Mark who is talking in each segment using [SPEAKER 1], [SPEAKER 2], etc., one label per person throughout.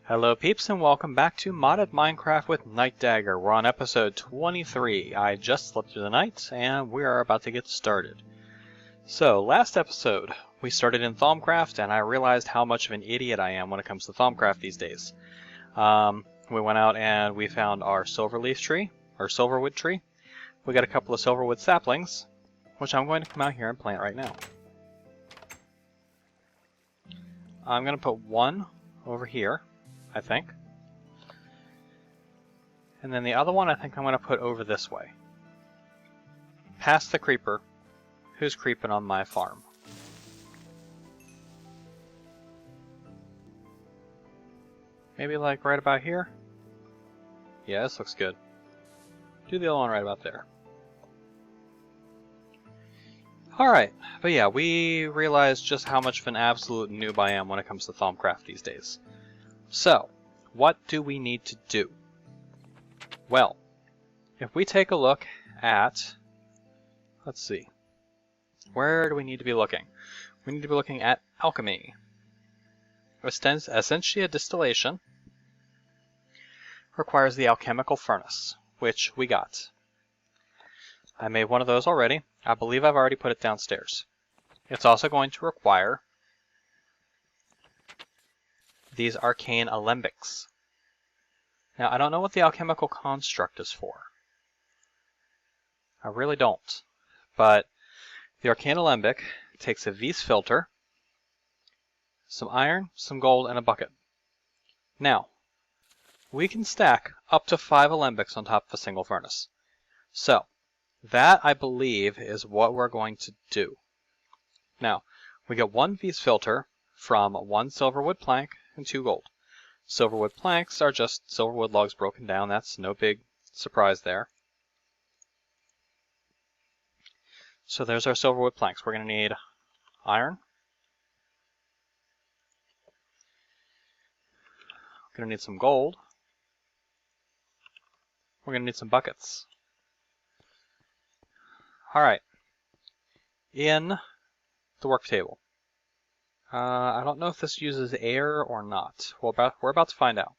[SPEAKER 1] Hello peeps and welcome back to Modded Minecraft with Nightdagger. We're on episode 23. I just slept through the night and we are about to get started. So last episode we started in Thaumcraft and I realized how much of an idiot I am when it comes to Thaumcraft these days. We went out and we found our silverwood tree. We got a couple of silverwood saplings, which I'm going to come out here and plant right now. I'm going to put one over here, I think. And then the other one I think I'm going to put over this way. Past the creeper who's creeping on my farm. Maybe like right about here? Yeah, this looks good. Do the other one right about there. Alright, but yeah, we realized just how much of an absolute noob I am when it comes to Thaumcraft these days. So, what do we need to do? Well, if we take a look at, let's see, where do we need to be looking? We need to be looking at alchemy. Essentia distillation requires the alchemical furnace, which we got. I made one of those already. I believe I've already put it downstairs. It's also going to require these arcane alembics. Now, I don't know what the alchemical construct is for. I really don't. But the arcane alembic takes a V's filter, some iron, some gold, and a bucket. Now, we can stack up to 5 alembics on top of a single furnace. So, that, I believe, is what we're going to do. Now, we get 1 V's filter from 1 silverwood plank and 2 gold. Silverwood planks are just silverwood logs broken down. That's no big surprise there. So there's our silverwood planks. We're going to need iron. We're going to need some gold. We're going to need some buckets. Alright, in the work table. I don't know if this uses air or not. We're about to find out.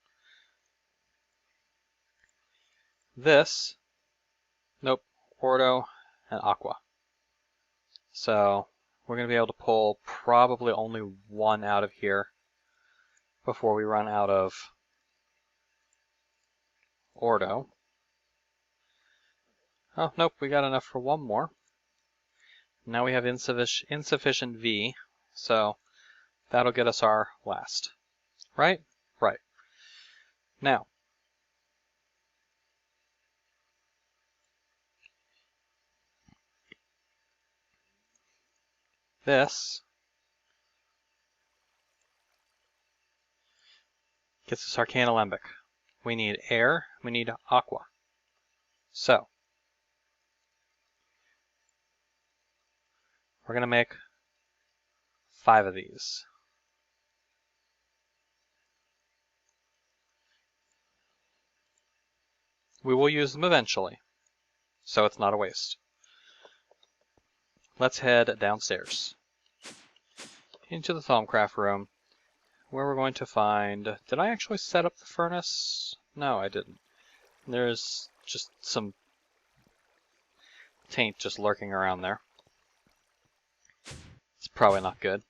[SPEAKER 1] This, nope, ordo and aqua. So we're going to be able to pull probably only 1 out of here before we run out of ordo. Oh, nope, we got enough for 1 more. Now we have insufficient V, so that'll get us our last. Right? Right. Now, this gets us arcane alembic. We need air, we need aqua. So, we're going to make 5 of these. We will use them eventually, so it's not a waste. Let's head downstairs into the Thaumcraft room, where we're going to find... Did I actually set up the furnace? No, I didn't. There's just some taint just lurking around there. It's probably not good.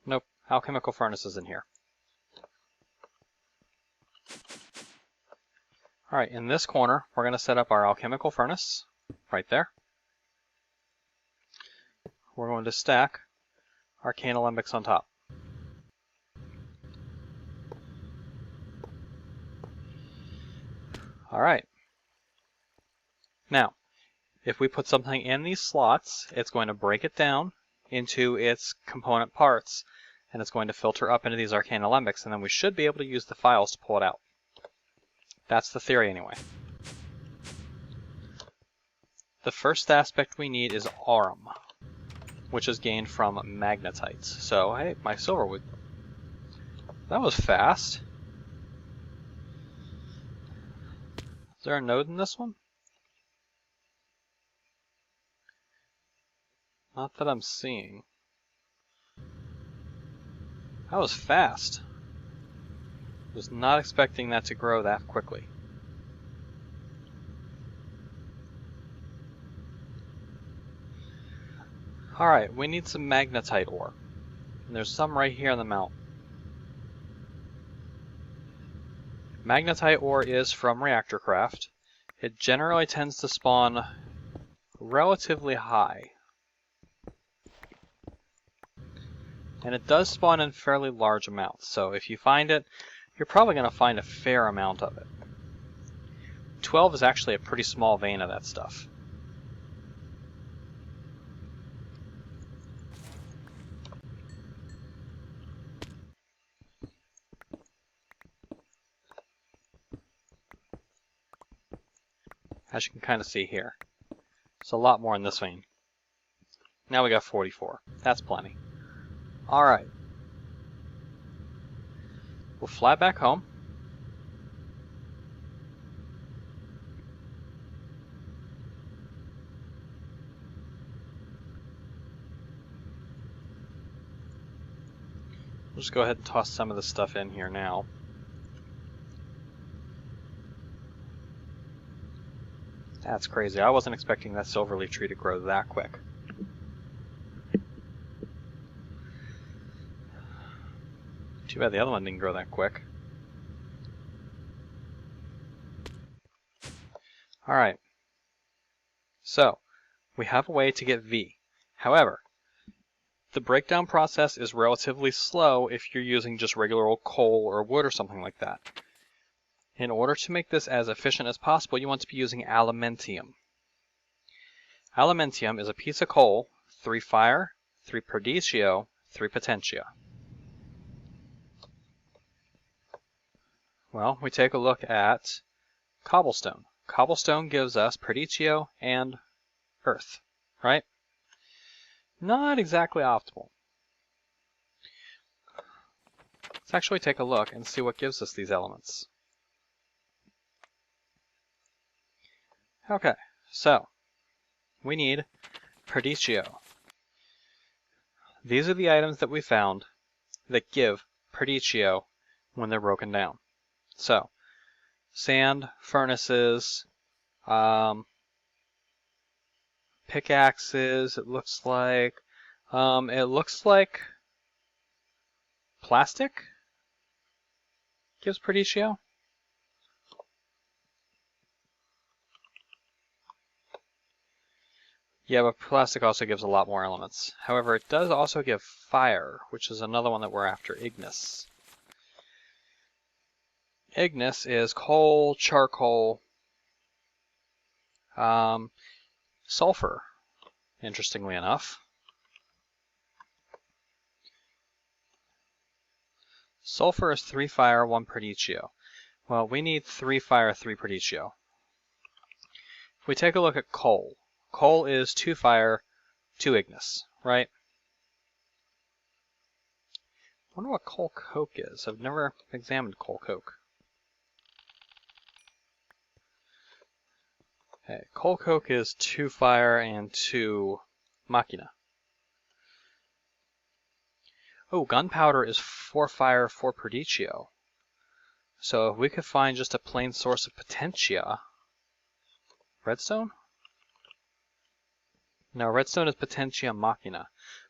[SPEAKER 1] Nope, alchemical furnace is in here. Alright, in this corner, we're going to set up our alchemical furnace, right there. We're going to stack arcane alembics on top. Alright. Now, if we put something in these slots, it's going to break it down into its component parts, and it's going to filter up into these arcane alembics, and then we should be able to use the files to pull it out. That's the theory anyway. The first aspect we need is aurum, which is gained from magnetites. So, hey, my silverwood. That was fast. Is there a node in this one? Not that I'm seeing. That was fast. Was not expecting that to grow that quickly. Alright, we need some magnetite ore. And there's some right here on the mountain. Magnetite ore is from Reactorcraft. It generally tends to spawn relatively high. And it does spawn in fairly large amounts, so if you find it, you're probably going to find a fair amount of it. 12 is actually a pretty small vein of that stuff. As you can kind of see here. There's a lot more in this vein. Now we got 44. That's plenty. Alright. We'll fly back home. We'll just go ahead and toss some of this stuff in here now. That's crazy. I wasn't expecting that silverleaf tree to grow that quick. Too bad the other one didn't grow that quick. Alright. So, we have a way to get V. However, the breakdown process is relatively slow if you're using just regular old coal or wood or something like that. In order to make this as efficient as possible, you want to be using aluminium. Aluminium is a piece of coal, 3 fire, 3 perdicio, 3 potentia. Well, we take a look at cobblestone. Cobblestone gives us perdicio and earth, right? Not exactly optimal. Let's actually take a look and see what gives us these elements. Okay, so we need perdicio. These are the items that we found that give perdicio when they're broken down. So, sand, furnaces, pickaxes, it looks like plastic gives perdicio. Yeah, but plastic also gives a lot more elements. However, it does also give fire, which is another one that we're after, ignis. Ignis is coal, charcoal, sulfur, interestingly enough. Sulfur is 3 fire, 1 perdicio. Well, we need 3 fire, 3 perdicio. If we take a look at coal, coal is 2 fire, 2 ignis, right? I wonder what coal coke is. I've never examined coal coke. Okay, coal coke is 2 fire and 2 machina. Oh, gunpowder is 4 fire, 4 perdicio. So if we could find just a plain source of potentia. Redstone? No, redstone is potentia machina.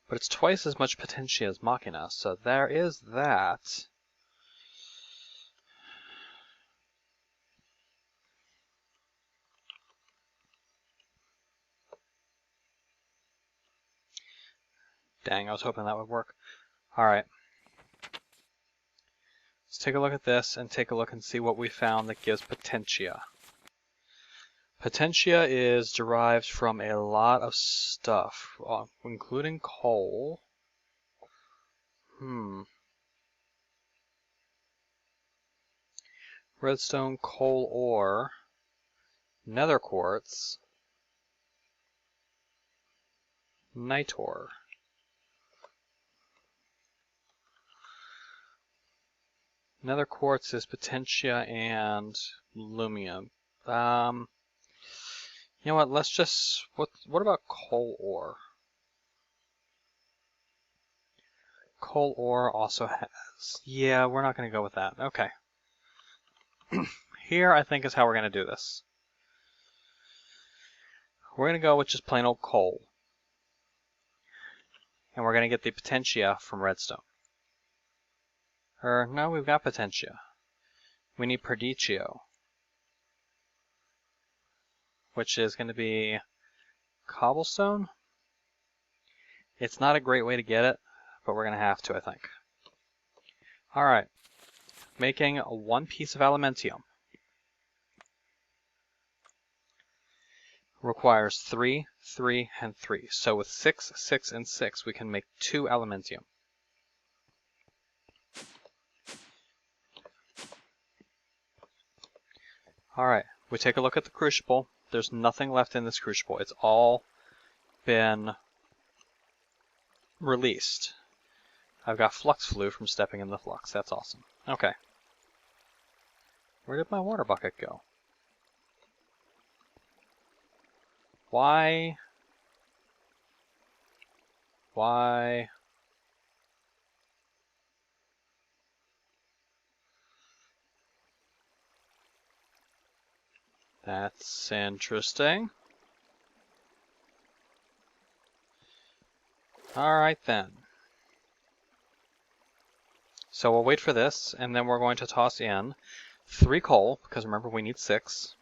[SPEAKER 1] But it's twice as much potentia as machina, so there is that. Dang, I was hoping that would work. Alright. Let's take a look at this and take a look and see what we found that gives potentia. Potentia is derived from a lot of stuff, including coal. Redstone, coal ore, nether quartz, night ore. Nether quartz is potentia and lumium. You know what? Let's just. What about coal ore? coal ore also has... Yeah, we're not going to go with that. Okay. Here, I think, is how we're going to do this. We're going to go with just plain old coal. And we're going to get the potentia from redstone. Or, no, we've got potentia. We need perdicio, which is going to be cobblestone. It's not a great way to get it, but we're going to have to, I think. Alright. Making one piece of aluminium requires 3, 3, and 3. So with 6, 6, and 6, we can make 2 aluminium. Alright, we take a look at the crucible. There's nothing left in this crucible. It's all been released. I've got flux flu from stepping in the flux. That's awesome. Okay. Where did my water bucket go? Why? Why? That's interesting. Alright then. So we'll wait for this, and then we're going to toss in 3 coal, because remember we need 6,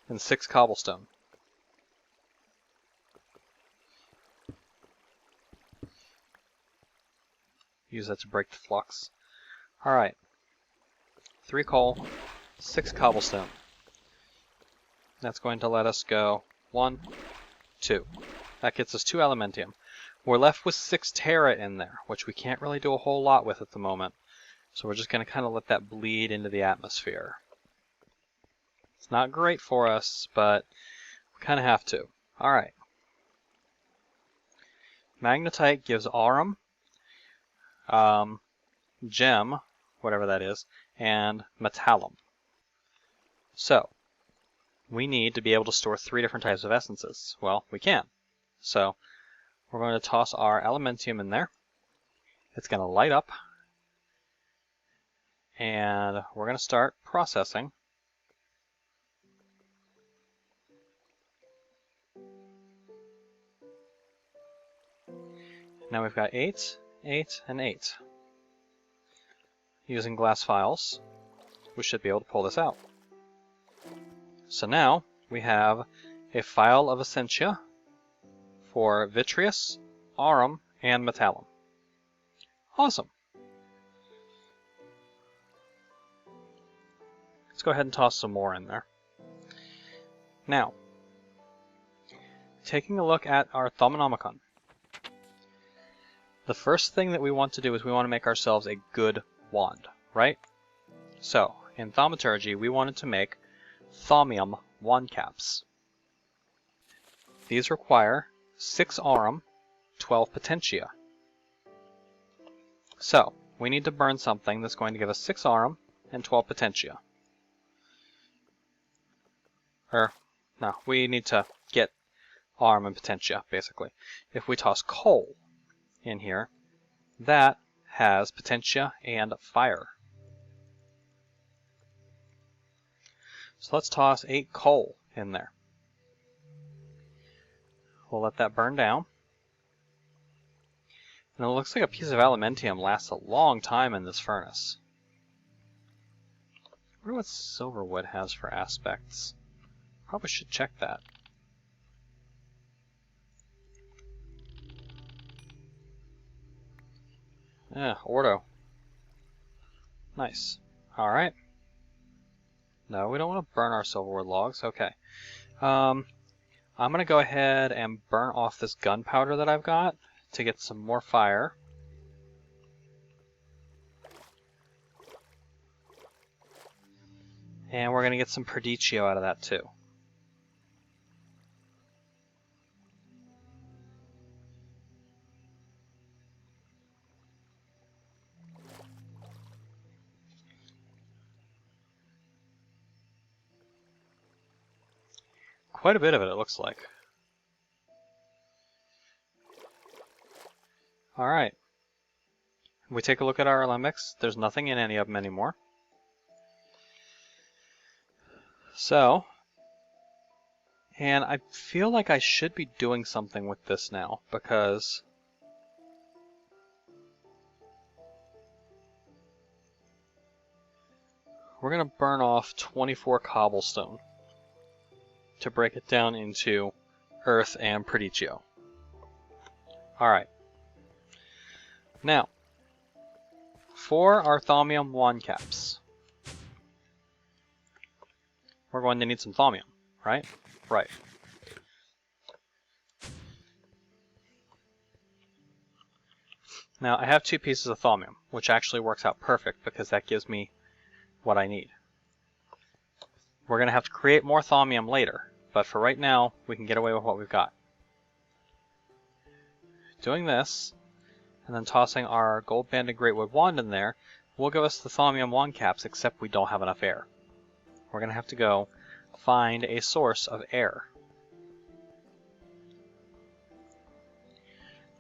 [SPEAKER 1] and 6 cobblestone. Use that to break the flux. Alright. 3 coal, 6 cobblestone. That's going to let us go 1, 2. That gets us 2 aluminium. We're left with 6 terra in there, which we can't really do a whole lot with at the moment. So we're just going to kind of let that bleed into the atmosphere. It's not great for us, but we kind of have to. Alright. Magnetite gives aurum, gem, whatever that is, and metallum. So, we need to be able to store 3 different types of essences. Well, we can. So, we're going to toss our aluminium in there. It's going to light up. And we're going to start processing. Now we've got 8, 8, and 8. Using glass files, we should be able to pull this out. So now we have a file of Essentia for vitreous, aurum, and metallum. Awesome. Let's go ahead and toss some more in there. Now, taking a look at our Thaumanomicon. The first thing that we want to do is we want to make ourselves a good wand, right? So, in thaumaturgy, we wanted to make thaumium wand caps. These require 6 aurum, 12 potentia. So, we need to burn something that's going to give us 6 aurum and 12 potentia. No, we need to get aurum and potentia, basically. If we toss coal in here, that has potentia and fire. So let's toss 8 coal in there. We'll let that burn down. And it looks like a piece of aluminium lasts a long time in this furnace. I wonder what silverwood has for aspects. Probably should check that. Yeah, ordo. Nice. Alright. No, we don't want to burn our silverwood logs. Okay. I'm going to go ahead and burn off this gunpowder that I've got to get some more fire. And we're going to get some perdicio out of that too. Quite a bit of it looks like. Alright. we take a look at our alembics, there's nothing in any of them anymore. So, and I feel like I should be doing something with this now, because we're going to burn off 24 cobblestone to break it down into earth and Predicio. Alright. Now, for our thaumium wand caps, we're going to need some thaumium, right? Right. Now, I have 2 pieces of thaumium, which actually works out perfect because that gives me what I need. We're going to have to create more thaumium later, but for right now, we can get away with what we've got. Doing this, and then tossing our gold banded greatwood wand in there, will give us the thaumium wand caps, except we don't have enough air. We're going to have to go find a source of air.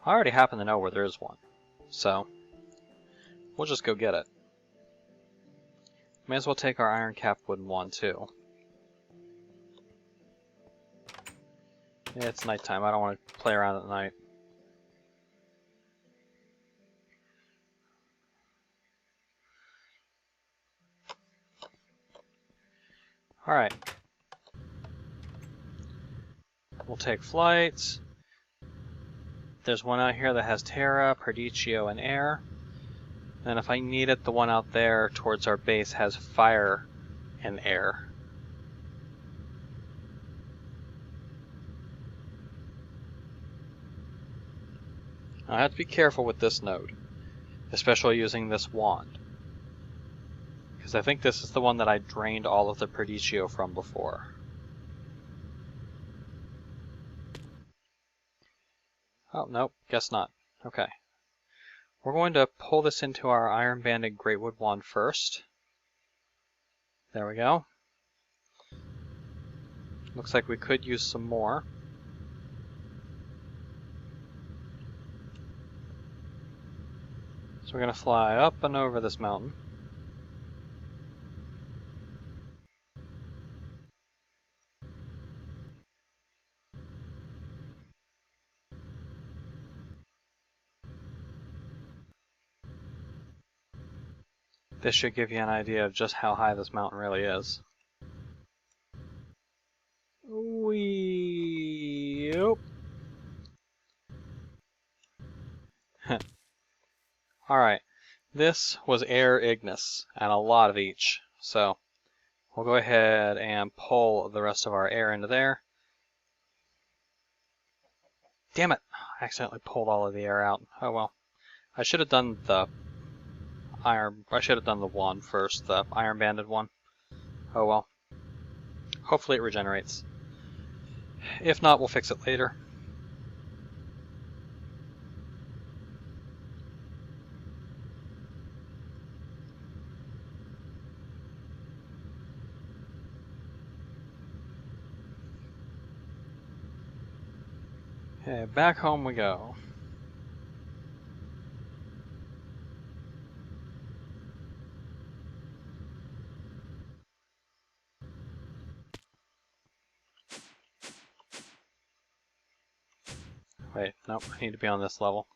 [SPEAKER 1] I already happen to know where there is one, so we'll just go get it. May as well take our iron cap wooden wand too. Yeah, it's nighttime. I don't want to play around at night. Alright. We'll take flight. There's one out here that has Terra, Perdicio, and air. And if I need it, the one out there towards our base has fire and air. I have to be careful with this node, especially using this wand, because I think this is the one that I drained all of the Perdicio from before. Oh, nope, guess not. Okay. We're going to pull this into our iron banded greatwood wand first. There we go. Looks like we could use some more. So we're going to fly up and over this mountain. This should give you an idea of just how high this mountain really is. Whee! Alright, this was air Ignis, and a lot of each. So, we'll go ahead and pull the rest of our air into there. Damn it! I accidentally pulled all of the air out. Oh well. I should have done the wand first, the iron banded one. Oh well. Hopefully it regenerates. If not, we'll fix it later. Okay, back home we go. Wait, nope, I need to be on this level.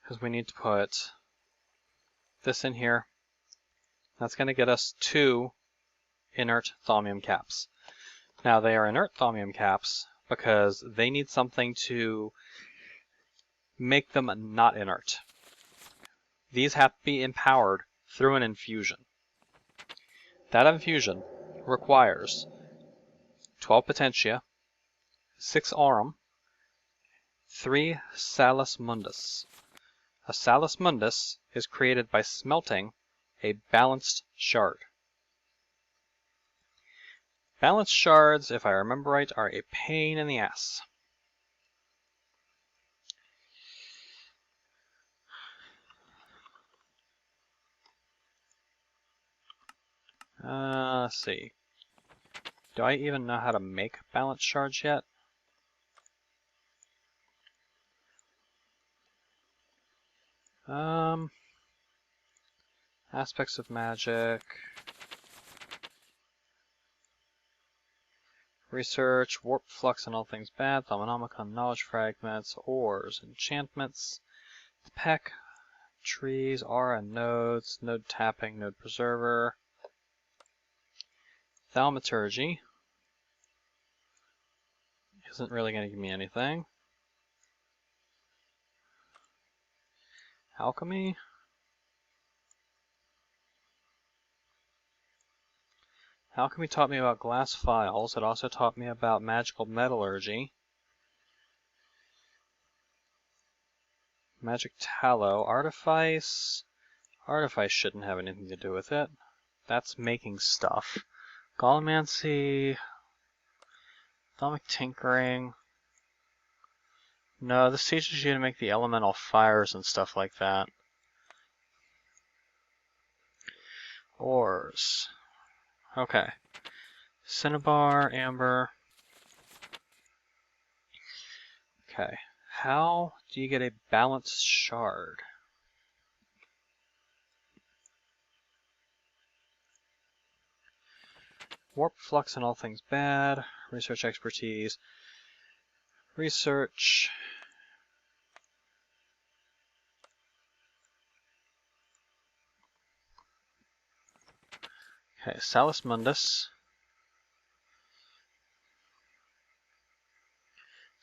[SPEAKER 1] Because we need to put this in here. That's going to get us 2 inert thaumium caps. Now they are inert thaumium caps because they need something to make them not inert. These have to be empowered through an infusion. That infusion requires 12 potentia, 6 aurum, 3 salus mundus. A salus mundus is created by smelting a balanced shard. Balanced shards, if I remember right, are a pain in the ass. Let's see. Do I even know how to make balanced shards yet? Aspects of magic. Research, warp flux and all things bad, Thaumanomicon, knowledge fragments, ores, enchantments, peck, trees, aura, nodes, node tapping, node preserver, thaumaturgy. Isn't really going to give me anything. Alchemy. Alchemy taught me about glass files. It also taught me about magical metallurgy. Magic tallow. Artifice. Artifice shouldn't have anything to do with it. That's making stuff. Gallimancy. Atomic tinkering. No, this teaches you to make the elemental fires and stuff like that. Ores. Okay. Cinnabar, amber. Okay. How do you get a balanced shard? Warp flux and all things bad. Research expertise. Research. Okay, Salus Mundus.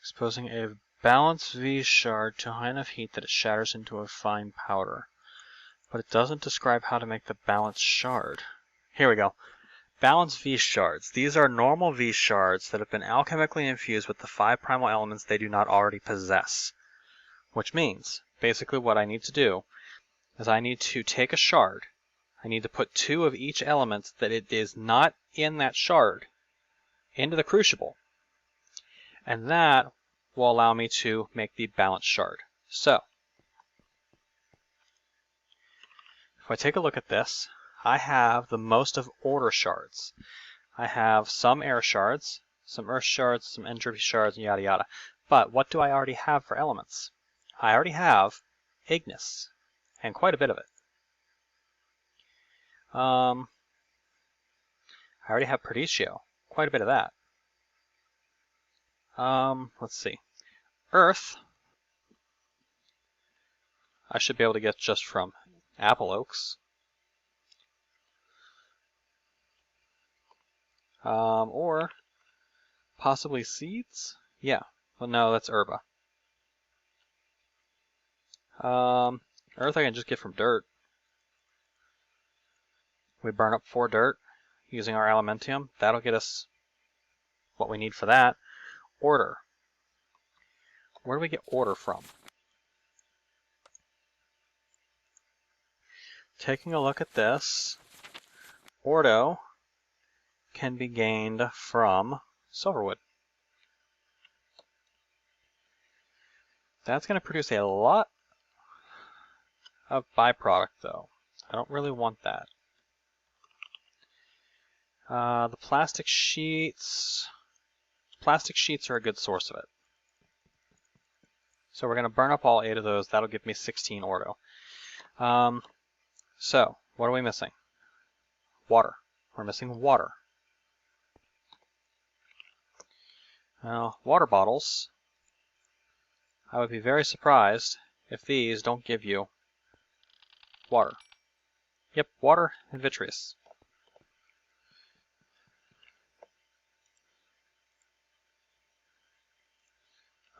[SPEAKER 1] Exposing a balanced V shard to high enough heat that it shatters into a fine powder. But it doesn't describe how to make the balanced shard. Here we go. Balanced V shards. These are normal V shards that have been alchemically infused with the 5 primal elements they do not already possess. Which means, basically what I need to do is I need to take a shard. I need to put 2 of each element that it is not in that shard into the crucible. And that will allow me to make the balanced shard. So, if I take a look at this, I have the most of order shards. I have some air shards, some earth shards, some entropy shards, and yada yada. But what do I already have for elements? I already have Ignis, and quite a bit of it. I already have Perdicio, quite a bit of that. Let's see. Earth, I should be able to get just from apple oaks. Or possibly seeds? Yeah. Well, no, that's herba. Earth I can just get from dirt. We burn up 4 dirt using our elementium. That'll get us what we need for that. Order. Where do we get order from? Taking a look at this, Ordo can be gained from silverwood. That's going to produce a lot of byproduct, though. I don't really want that. The plastic sheets. Plastic sheets are a good source of it. So we're going to burn up all 8 of those. That'll give me 16 Ordo. So, what are we missing? Water. We're missing water. Now, water bottles. I would be very surprised if these don't give you water. Yep, water and vitreous.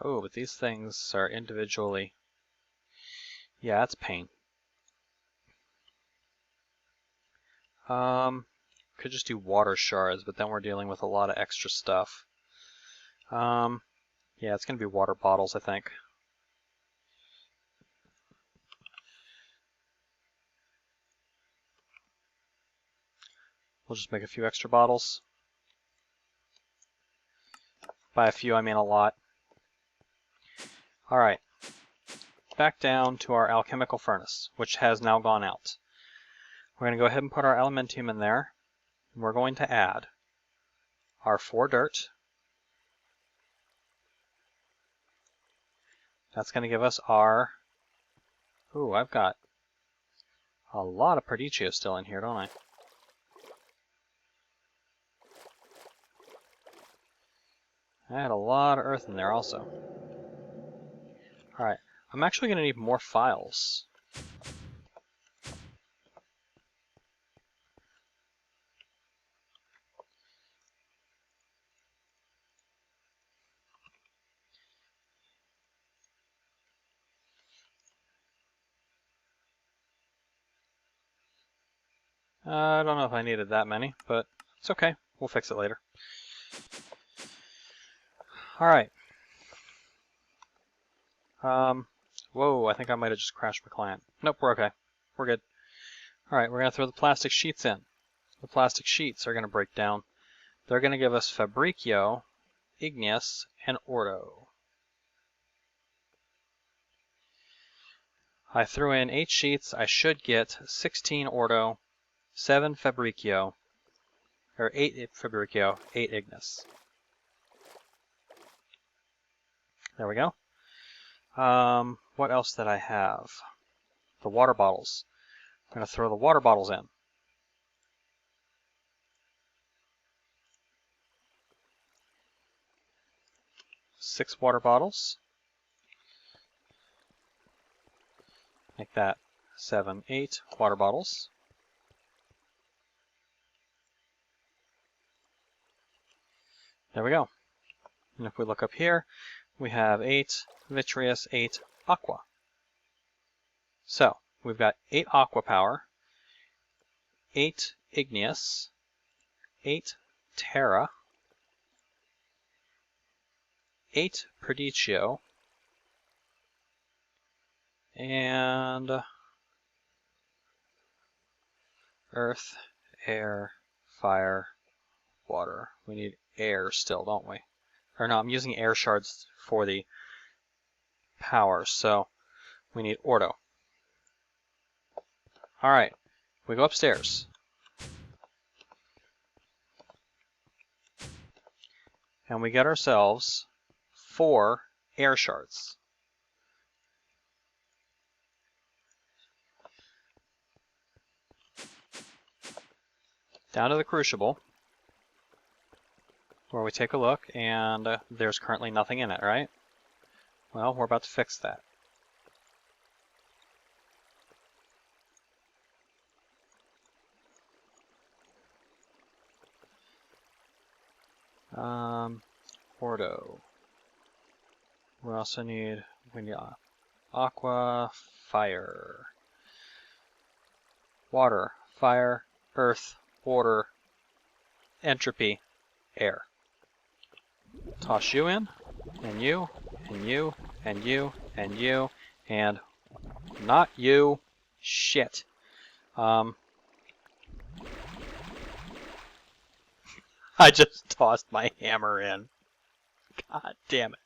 [SPEAKER 1] Oh, but these things are individually... Yeah, that's pain. Could just do water shards, but then we're dealing with a lot of extra stuff. Yeah, it's going to be water bottles, I think. We'll just make a few extra bottles. By a few, I mean a lot. Alright. Back down to our alchemical furnace, which has now gone out. We're going to go ahead and put our elementium in there. And we're going to add our 4 dirt. That's going to give us our Ooh, I've got a lot of Perdicio still in here, don't I? I had a lot of earth in there also. Alright, I'm actually going to need more files. I don't know if I needed that many, but it's okay. We'll fix it later. Alright. Whoa, I think I might have just crashed my client. Nope, we're okay. We're good. Alright, we're going to throw the plastic sheets in. The plastic sheets are going to break down. They're going to give us Fabricio, Igneous, and Ordo. I threw in 8 sheets. I should get 16 Ordo, 7 Fabricio, or 8 Fabricio, 8 Igneous. There we go. What else did I have? The water bottles. I'm going to throw the water bottles in. 6 water bottles. Like that. 7, 8 water bottles. There we go. And if we look up here, we have 8 vitreous, 8 aqua. So, we've got 8 aqua power, 8 igneous, 8 terra, 8 perdicio, and earth, air, fire, water. We need air still, don't we? Or no, I'm using air shards for the power, so we need Ordo. Alright, we go upstairs. And we get ourselves 4 air shards. Down to the crucible, where we take a look, and there's currently nothing in it, right? Well, we're about to fix that. Ordo. We also need aqua, fire, water, fire, earth, water, entropy, air. Toss you in, and you, and you, and you, and you, and not you. Shit. I just tossed my hammer in. God damn it.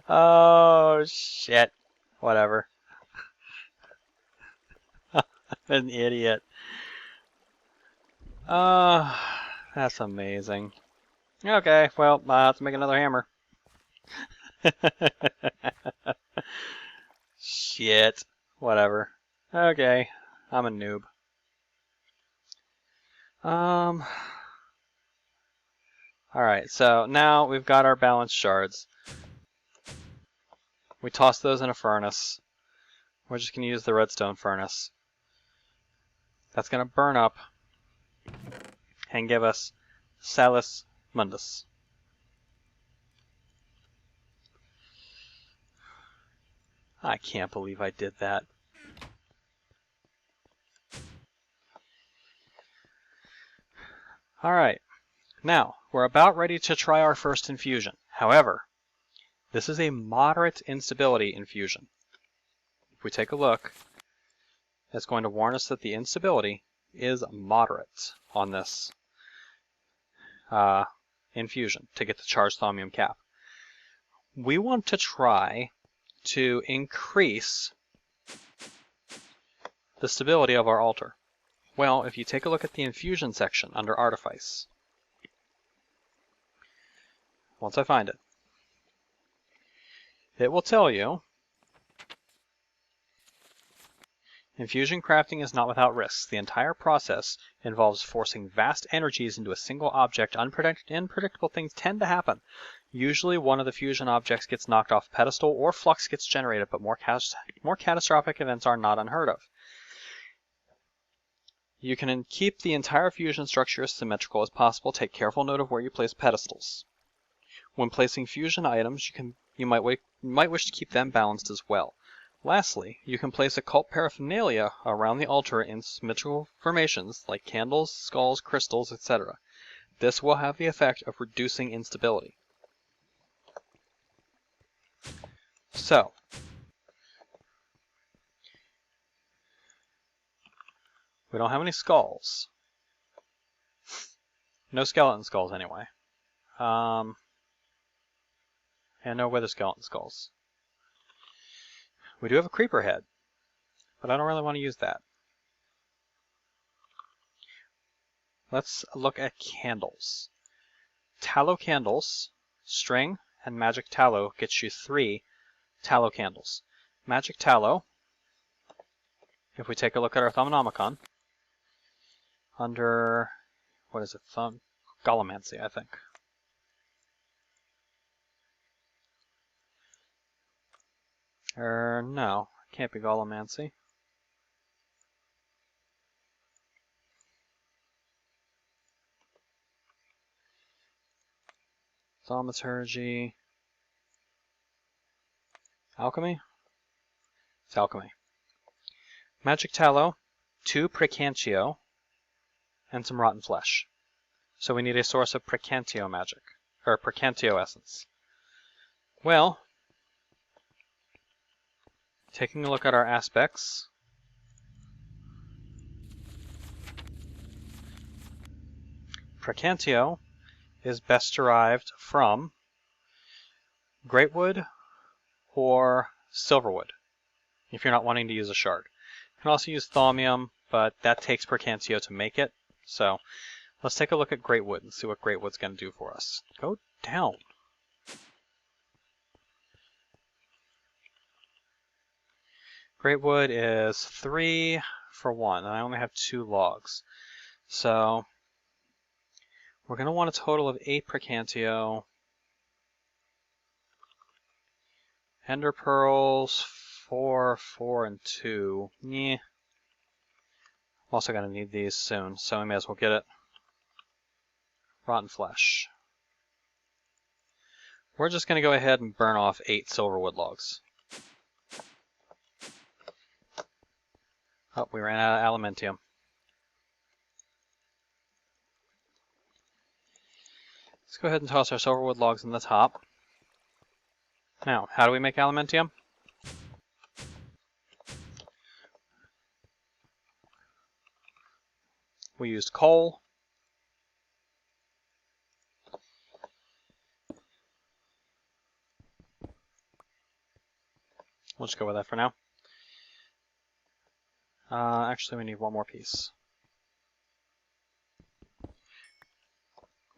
[SPEAKER 1] Oh, shit. Whatever. I'm an idiot. That's amazing. Okay, well, I'll have to make another hammer. Shit. Whatever. Okay, I'm a noob. Alright, so now we've got our balanced shards. We toss those in a furnace. We're just going to use the redstone furnace. That's going to burn up and give us Salus Mundus. I can't believe I did that. Alright, now we're about ready to try our first infusion. However, this is a moderate instability infusion. If we take a look, it's going to warn us that the instability is moderate on this infusion to get the charged thaumium cap. We want to try to increase the stability of our altar. Well, if you take a look at the infusion section under Artifice, once I find it, it will tell you Infusion crafting is not without risks. The entire process involves forcing vast energies into a single object. Unpredictable things tend to happen. Usually one of the fusion objects gets knocked off a pedestal or flux gets generated, but more catastrophic events are not unheard of. You can keep the entire fusion structure as symmetrical as possible. Take careful note of where you place pedestals. When placing fusion items, you might wish to keep them balanced as well. Lastly, you can place occult paraphernalia around the altar in symmetrical formations like candles, skulls, crystals, etc. This will have the effect of reducing instability. So, we don't have any skulls. No skeleton skulls anyway. And no wither skeleton skulls. We do have a creeper head, but I don't really want to use that. Let's look at candles. Tallow candles, string, and magic tallow gets you 3 tallow candles. Magic tallow, if we take a look at our Thaumanomicon, under, what is it, Gallimancy, I think. No, it can't be Gallimancy. Thaumaturgy. Alchemy? It's alchemy. Magic tallow, 2 precantio, and some rotten flesh. So we need a source of precantio magic, or precantio essence. Well, taking a look at our aspects, precantio is best derived from greatwood or silverwood, if you're not wanting to use a shard. You can also use thaumium, but that takes precantio to make it. So let's take a look at greatwood and see what greatwood's going to do for us. Go down. Greatwood is 3 for 1, and I only have 2 logs. So we're going to want a total of 8 precantio. Ender pearls, 4, 4, and 2. Yeah. I'm also going to need these soon, so we may as well get it. Rotten flesh. We're just going to go ahead and burn off 8 silverwood logs. Oh, we ran out of aluminium. Let's go ahead and toss our silverwood logs in the top. Now, how do we make aluminium? We used coal. We'll just go with that for now. Actually, we need one more piece.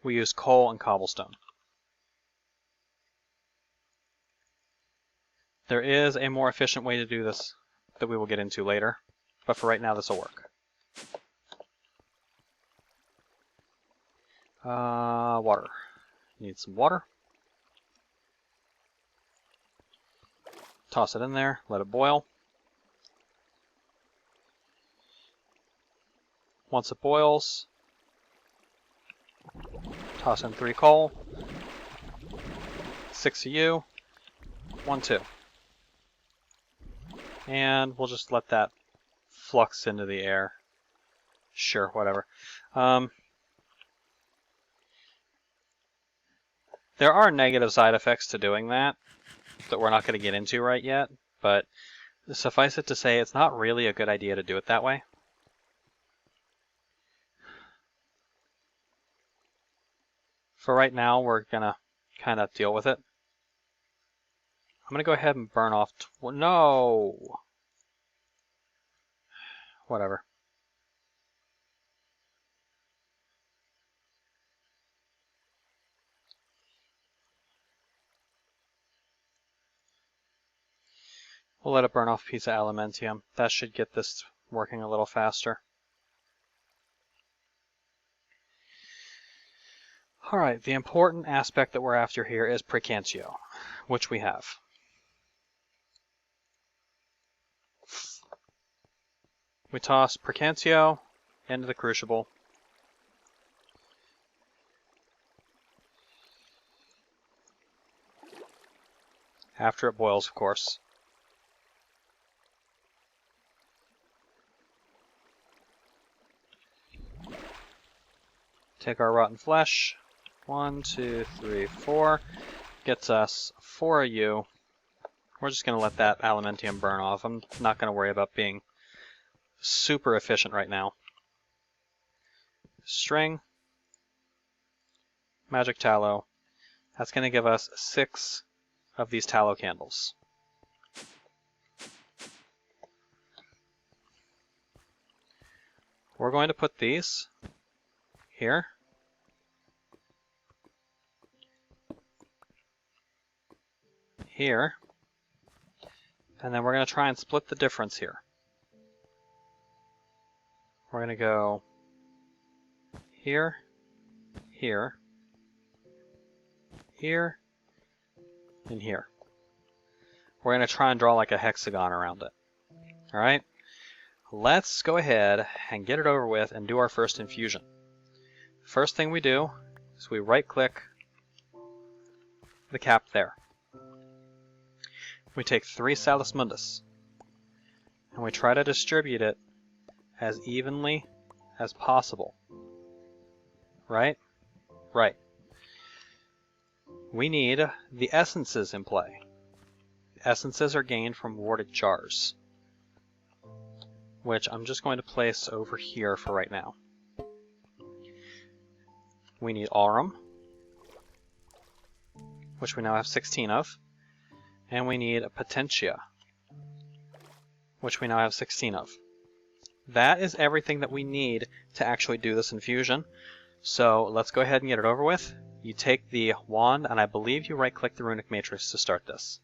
[SPEAKER 1] We used coal and cobblestone. There is a more efficient way to do this that we will get into later, but for right now this will work. Water. Need some water. Toss it in there, let it boil. Once it boils, toss in 3 coal, 6 of you, 1, 2. And we'll just let that flux into the air. Sure, whatever. There are negative side effects to doing that we're not going to get into right yet, but suffice it to say it's not really a good idea to do it that way. For right now, we're going to kind of deal with it. I'm going to go ahead and burn off... No! Whatever. We'll let it burn off a piece of aluminium. That should get this working a little faster. Alright, the important aspect that we're after here is precantio, which we have. We toss precantio into the crucible. After it boils, of course. Take our rotten flesh. 1, 2, 3, 4. Gets us 4 AU. We're just going to let that aluminium burn off. I'm not going to worry about being super efficient right now. String. Magic tallow. That's going to give us 6 of these tallow candles. We're going to put these here. Here. And then we're going to try and split the difference here. We're going to go here, here, here, and here. We're going to try and draw like a hexagon around it. Alright? Let's go ahead and get it over with and do our first infusion. First thing we do is we right click the cap there. We take 3 Salus Mundus and we try to distribute it as evenly as possible. Right? Right. We need the essences in play. The essences are gained from warded jars, which I'm just going to place over here for right now. We need aurum, which we now have 16 of, and we need a potentia, which we now have 16 of. That is everything that we need to actually do this infusion. So let's go ahead and get it over with. You take the wand, and I believe you right-click the runic matrix to start this.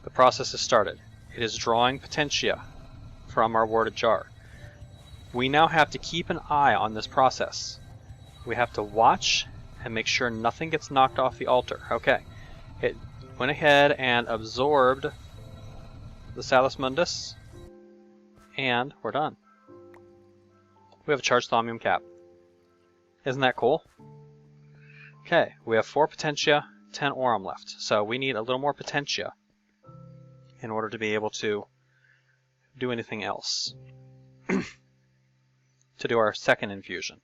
[SPEAKER 1] The process is started. It is drawing potentia from our warded jar. We now have to keep an eye on this process. We have to watch and make sure nothing gets knocked off the altar. Okay, it went ahead and absorbed the Salus Mundus, and we're done. We have a charged thaumium cap. Isn't that cool? Okay, we have 4 potentia, 10 aurum left. So we need a little more potentia in order to be able to do anything else. To do our second infusion.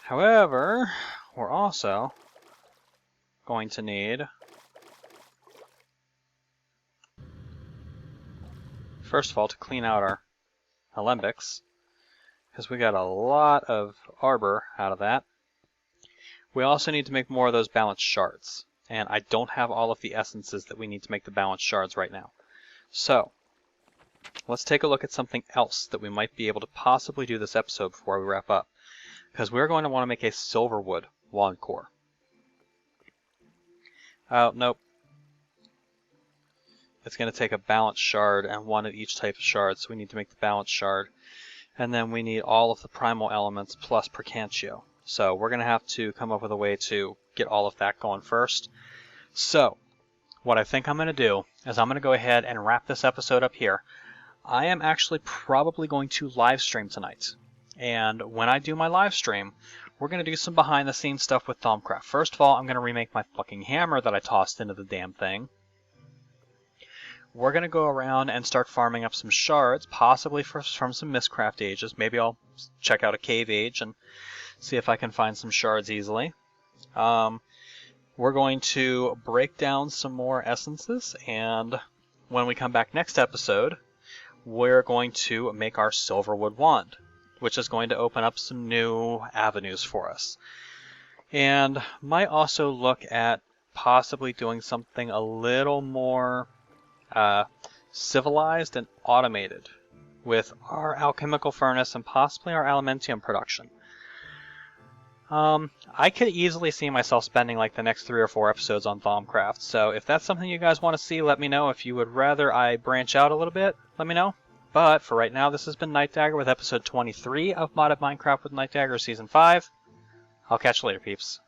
[SPEAKER 1] However, we're also going to need, first of all, to clean out our alembics, because we got a lot of arbor out of that. We also need to make more of those balanced shards, and I don't have all of the essences that we need to make the balanced shards right now. So, let's take a look at something else that we might be able to possibly do this episode before we wrap up, because we're going to want to make a silverwood wand core. Oh, nope. It's going to take a balanced shard and one of each type of shard, so we need to make the balanced shard. And then we need all of the primal elements plus precantio. So we're going to have to come up with a way to get all of that going first. So what I think I'm going to do is I'm going to go ahead and wrap this episode up here. I am actually probably going to live stream tonight. And when I do my live stream, we're going to do some behind the scenes stuff with Thaumcraft. First of all, I'm going to remake my fucking hammer that I tossed into the damn thing. We're going to go around and start farming up some shards, possibly from some Mistcraft ages. Maybe I'll check out a cave age and see if I can find some shards easily. We're going to break down some more essences, and when we come back next episode, we're going to make our silverwood wand, which is going to open up some new avenues for us. And might also look at possibly doing something a little more civilized and automated with our alchemical furnace and possibly our aluminium production. I could easily see myself spending like the next 3 or 4 episodes on Thaumcraft, so if that's something you guys want to see, let me know. If you would rather I branch out a little bit, let me know. But for right now, this has been Nightdagger with episode 23 of Modded Minecraft with Nightdagger Season 5. I'll catch you later, peeps.